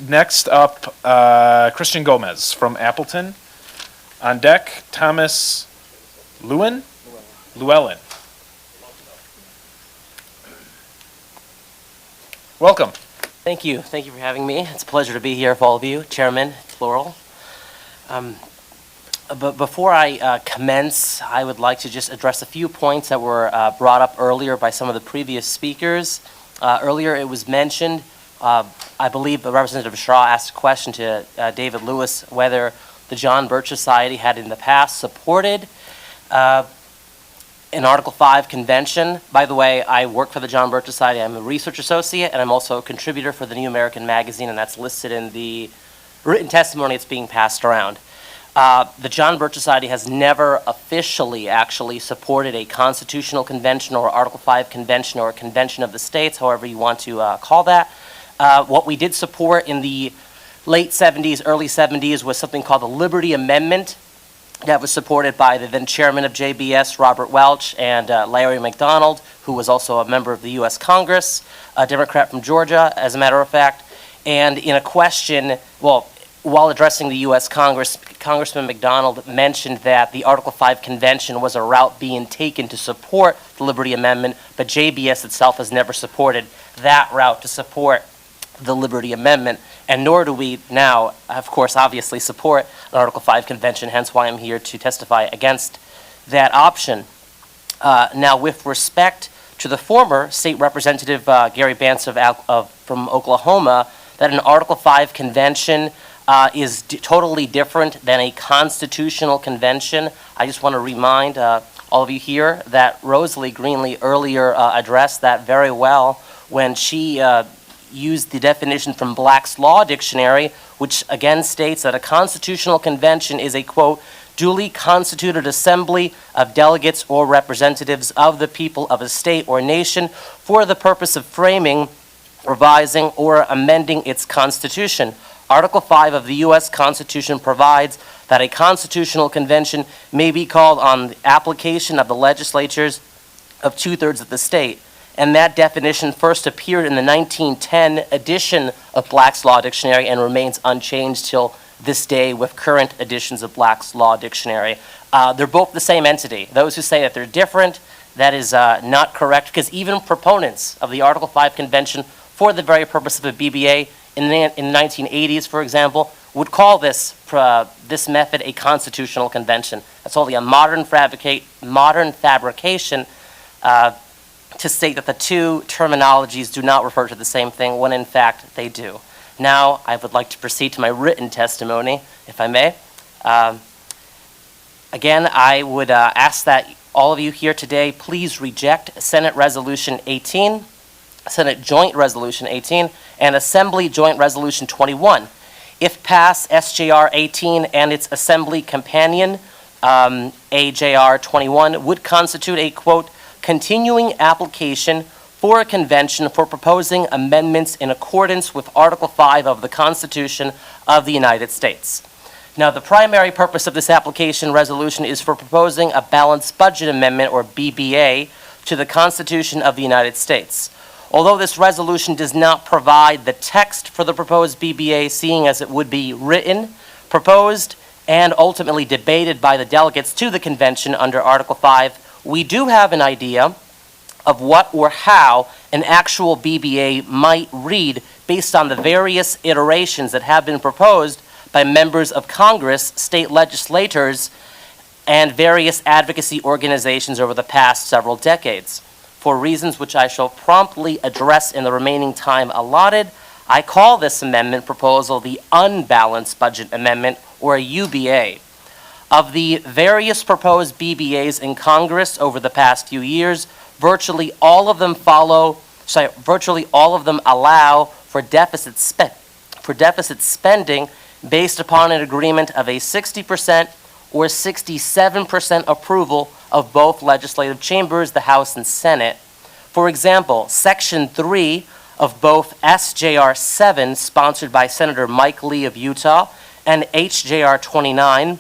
Next up, Christian Gomez from Appleton. On deck, Thomas Llewellyn. Welcome. Thank you. Thank you for having me. It's a pleasure to be here with all of you, Chairman, plural. But before I commence, I would like to just address a few points that were brought up earlier by some of the previous speakers. Earlier it was mentioned, I believe Representative Shaw asked a question to David Lewis whether the John Birch Society had in the past supported an Article 5 convention. By the way, I work for the John Birch Society. I'm a research associate, and I'm also a contributor for the New American Magazine, and that's listed in the written testimony that's being passed around. The John Birch Society has never officially actually supported a constitutional convention or Article 5 convention or a convention of the states, however you want to call that. What we did support in the late 70s, early 70s was something called the Liberty Amendment that was supported by the then chairman of JBS, Robert Welch, and Larry McDonald, who was also a member of the U.S. Congress, a Democrat from Georgia, as a matter of fact. And in a question, well, while addressing the U.S. Congress, Congressman McDonald mentioned that the Article 5 convention was a route being taken to support the Liberty Amendment, but JBS itself has never supported that route to support the Liberty Amendment, and nor do we now, of course, obviously support an Article 5 convention, hence why I'm here to testify against that option. Now, with respect to the former State Representative Gary Bantz from Oklahoma, that an Article 5 convention is totally different than a constitutional convention. I just want to remind all of you here that Rosalie Greenlee earlier addressed that very well when she used the definition from Black's Law Dictionary, which again states that a constitutional convention is a, quote, duly constituted assembly of delegates or representatives of the people of a state or nation for the purpose of framing, revising, or amending its constitution. Article 5 of the U.S. Constitution provides that a constitutional convention may be called on the application of the legislatures of 2/3 of the state. And that definition first appeared in the 1910 edition of Black's Law Dictionary and remains unchanged till this day with current editions of Black's Law Dictionary. They're both the same entity. Those who say that they're different, that is not correct, because even proponents of the Article 5 Convention for the very purpose of a BBA in the 1980s, for example, would call this method a constitutional convention. That's only a modern fabrication to state that the two terminologies do not refer to the same thing, when in fact they do. Now, I would like to proceed to my written testimony, if I may. Again, I would ask that all of you here today please reject Senate Resolution 18, Senate Joint Resolution 18, and Assembly Joint Resolution 21. If passed, SJR 18 and its Assembly companion, AJR 21, would constitute a, quote, continuing application for a convention for proposing amendments in accordance with Article 5 of the Constitution of the United States. Now, the primary purpose of this application resolution is for proposing a balanced budget amendment, or BBA, to the Constitution of the United States. Although this resolution does not provide the text for the proposed BBA, seeing as it would be written, proposed, and ultimately debated by the delegates to the convention under Article 5, we do have an idea of what or how an actual BBA might read based on the various iterations that have been proposed by members of Congress, state legislators, and various advocacy organizations over the past several decades. For reasons which I shall promptly address in the remaining time allotted, I call this amendment proposal the Unbalanced Budget Amendment, or a UBA. Of the various proposed BBAs in Congress over the past few years, virtually all of them allow for deficit spending based upon an agreement of a 60% or 67% approval of both legislative chambers, the House and Senate. For example, Section 3 of both SJR 7, sponsored by Senator Mike Lee of Utah, and HJR 29,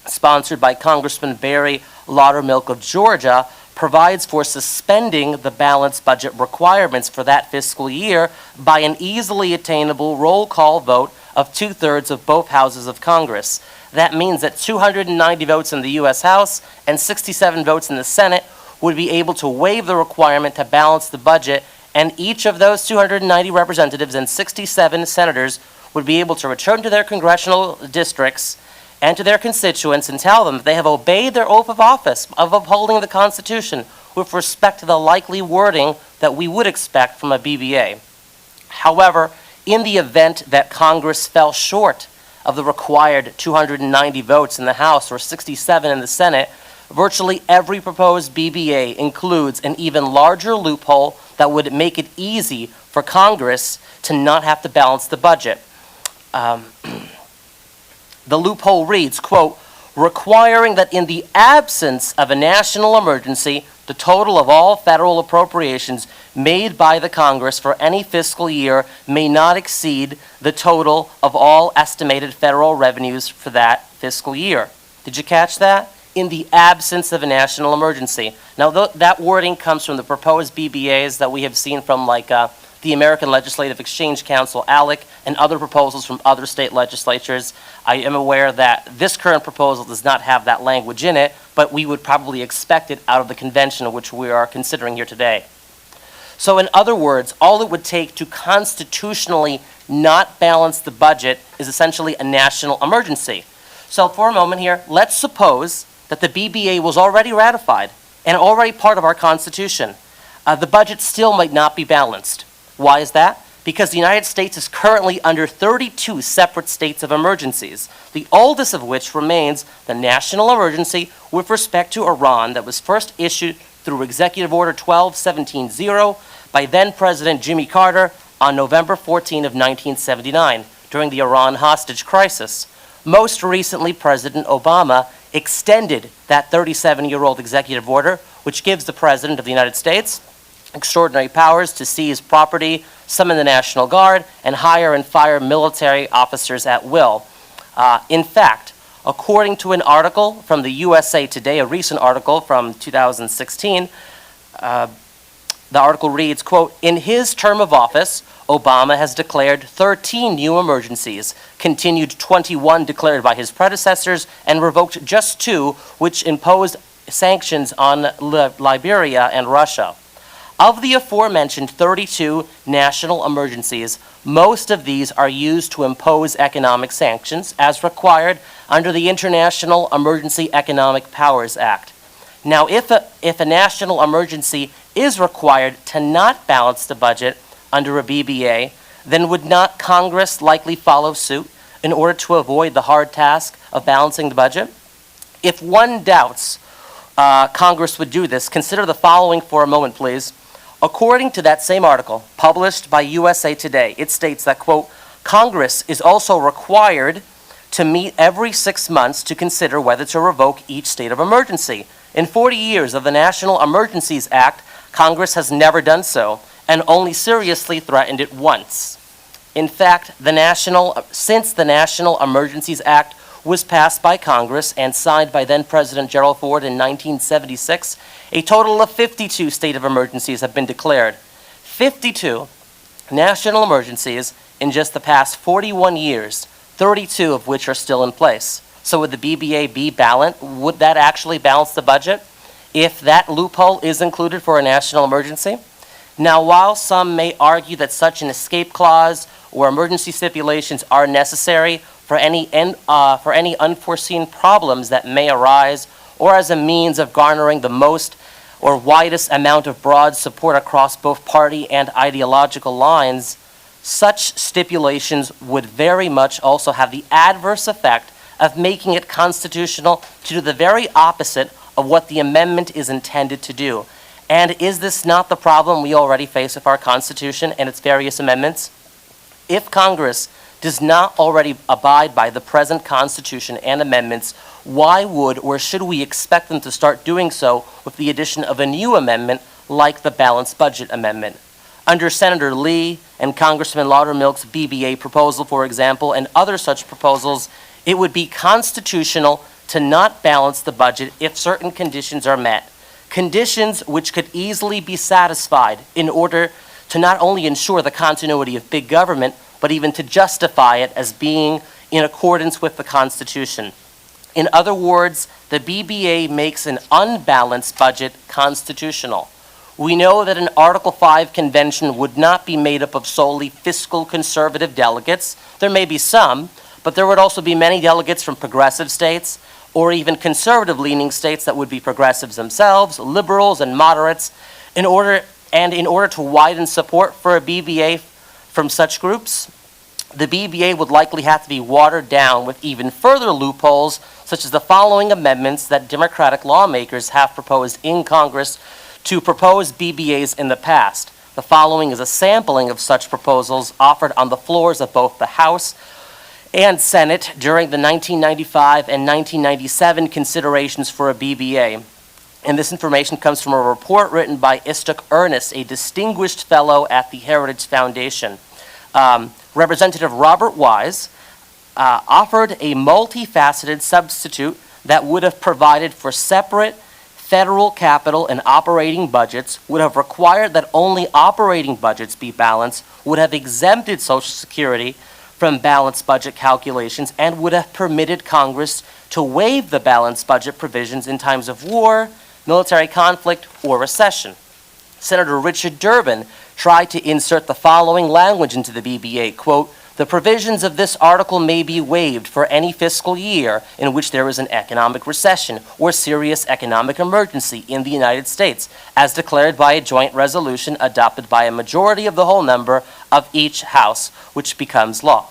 sponsored by Congressman Barry Laudermilk of Georgia, provides for suspending the balanced budget requirements for that fiscal year by an easily attainable roll call vote of 2/3 of both houses of Congress. That means that 290 votes in the U.S. House and 67 votes in the Senate would be able to waive the requirement to balance the budget, and each of those 290 representatives and 67 senators would be able to return to their congressional districts and to their constituents and tell them that they have obeyed their oath of office of upholding the Constitution with respect to the likely wording that we would expect from a BBA. However, in the event that Congress fell short of the required 290 votes in the House or 67 in the Senate, virtually every proposed BBA includes an even larger loophole that would make it easy for Congress to not have to balance the budget. The loophole reads, quote, requiring that in the absence of a national emergency, the total of all federal appropriations made by the Congress for any fiscal year may not exceed the total of all estimated federal revenues for that fiscal year. Did you catch that? In the absence of a national emergency. Now, that wording comes from the proposed BBAs that we have seen from the American Legislative Exchange Council, ALEC, and other proposals from other state legislatures. I am aware that this current proposal does not have that language in it, but we would probably expect it out of the convention which we are considering here today. So in other words, all it would take to constitutionally not balance the budget is essentially a national emergency. So for a moment here, let's suppose that the BBA was already ratified and already part of our Constitution. The budget still might not be balanced. Why is that? Because the United States is currently under 32 separate states of emergencies, the oldest of which remains the national emergency with respect to Iran that was first issued through Executive Order 12-17-0 by then-President Jimmy Carter on November 14 of 1979 during the Iran hostage crisis. Most recently, President Obama extended that 37-year-old executive order, which gives the President of the United States extraordinary powers to seize property, summon the National Guard, and hire and fire military officers at will. In fact, according to an article from the USA Today, a recent article from 2016, the article reads, quote, in his term of office, Obama has declared 13 new emergencies, continued 21 declared by his predecessors, and revoked just 2, which imposed sanctions on Liberia and Russia. Of the aforementioned 32 national emergencies, most of these are used to impose economic sanctions as required under the International Emergency Economic Powers Act. Now, if a national emergency is required to not balance the budget under a BBA, then would not Congress likely follow suit in order to avoid the hard task of balancing the budget? If one doubts Congress would do this, consider the following for a moment, please. According to that same article, published by USA Today, it states that, quote, Congress is also required to meet every 6 months to consider whether to revoke each state of emergency. In 40 years of the National Emergencies Act, Congress has never done so, and only seriously threatened it once. In fact, since the National Emergencies Act was passed by Congress and signed by then-President Gerald Ford in 1976, a total of 52 state of emergencies have been declared. 52 national emergencies in just the past 41 years, 32 of which are still in place. So would the BBA be balanced? Would that actually balance the budget if that loophole is included for a national emergency? Now, while some may argue that such an escape clause or emergency stipulations are necessary for any unforeseen problems that may arise, or as a means of garnering the most or widest amount of broad support across both party and ideological lines, such stipulations would very much also have the adverse effect of making it constitutional to do the very opposite of what the amendment is intended to do. And is this not the problem we already face with our Constitution and its various amendments? If Congress does not already abide by the present Constitution and amendments, why would or should we expect them to start doing so with the addition of a new amendment like the Balanced Budget Amendment? Under Senator Lee and Congressman Loudermilk's BBA proposal, for example, and other such proposals, it would be constitutional to not balance the budget if certain conditions are met. conditions which could easily be satisfied in order to not only ensure the continuity of big government, but even to justify it as being in accordance with the Constitution. In other words, the BBA makes an unbalanced budget constitutional. We know that an Article 5 convention would not be made up of solely fiscal conservative delegates. There may be some, but there would also be many delegates from progressive states or even conservative-leaning states that would be progressives themselves, liberals and moderates. In order to widen support for a BBA from such groups, the BBA would likely have to be watered down with even further loopholes, such as the following amendments that Democratic lawmakers have proposed in Congress to propose BBAs in the past. The following is a sampling of such proposals offered on the floors of both the House and Senate during the 1995 and 1997 considerations for a BBA. And this information comes from a report written by Istok Ernest, a distinguished fellow at the Heritage Foundation. Representative Robert Wise offered a multifaceted substitute that would have provided for separate federal capital and operating budgets, would have required that only operating budgets be balanced, would have exempted Social Security from balanced budget calculations, and would have permitted Congress to waive the balanced budget provisions in times of war, military conflict, or recession. Senator Richard Durbin tried to insert the following language into the BBA, quote, "The provisions of this article may be waived for any fiscal year in which there is an economic recession or serious economic emergency in the United States, as declared by a joint resolution adopted by a majority of the whole number of each House, which becomes law."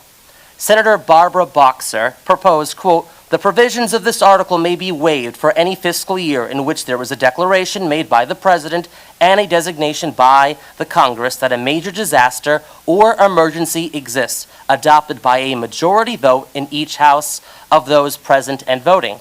Senator Barbara Boxer proposed, quote, "The provisions of this article may be waived for any fiscal year in which there was a declaration made by the President and a designation by the Congress that a major disaster or emergency exists, adopted by a majority vote in each House of those present and voting."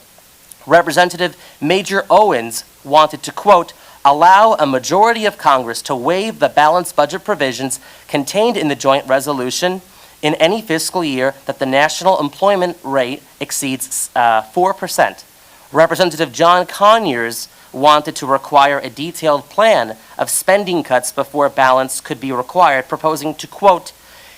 Representative Major Owens wanted to, quote, "allow a majority of Congress to waive the balanced budget provisions contained in the joint resolution in any fiscal year that the national employment rate exceeds 4%. Representative John Conyers wanted to require a detailed plan of spending cuts before balance could be required, proposing to, quote,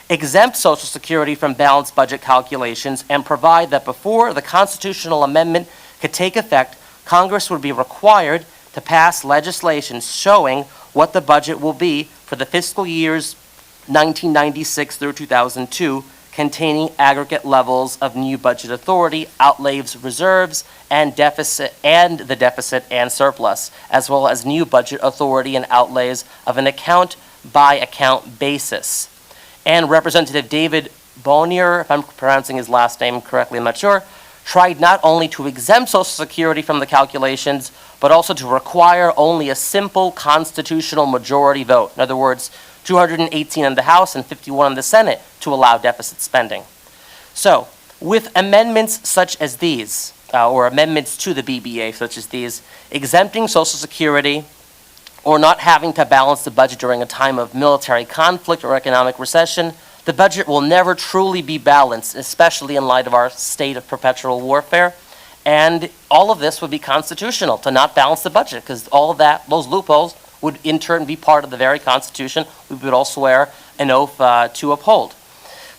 "exempt Social Security from balanced budget calculations and provide that before the constitutional amendment could take effect, Congress would be required to pass legislation showing what the budget will be for the fiscal years 1996 through 2002, containing aggregate levels of new budget authority, outlays, reserves, and the deficit and surplus, as well as new budget authority and outlays of an account-by-account basis." And Representative David Bonnier, if I'm pronouncing his last name correctly, I'm not sure, tried not only to exempt Social Security from the calculations, but also to require only a simple constitutional majority vote. In other words, 218 in the House and 51 in the Senate to allow deficit spending. So, with amendments such as these, or amendments to the BBA such as these, exempting Social Security or not having to balance the budget during a time of military conflict or economic recession, the budget will never truly be balanced, especially in light of our state of perpetual warfare. And all of this would be constitutional to not balance the budget, because all of that, those loopholes, would in turn be part of the very Constitution we would all swear an oath to uphold.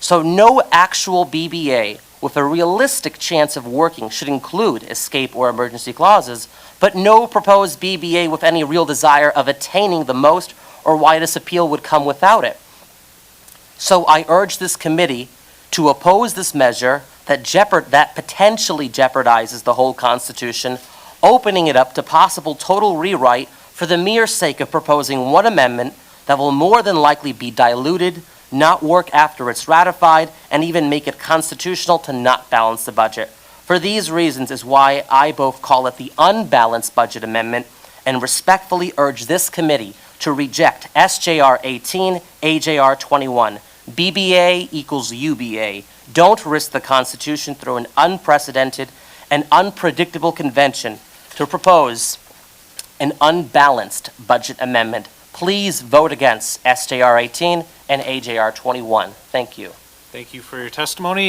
So no actual BBA with a realistic chance of working should include escape or emergency clauses, but no proposed BBA with any real desire of attaining the most or widest appeal would come without it. So I urge this committee to oppose this measure that potentially jeopardizes the whole Constitution, opening it up to possible total rewrite for the mere sake of proposing one amendment that will more than likely be diluted, not work after it's ratified, and even make it constitutional to not balance the budget. For these reasons is why I both call it the unbalanced budget amendment and respectfully urge this committee to reject SJR 18, AJR 21. BBA equals UBA. Don't risk the Constitution through an unprecedented and unpredictable convention to propose an unbalanced budget amendment. Please vote against SJR 18 and AJR 21. Thank you. Thank you for your testimony.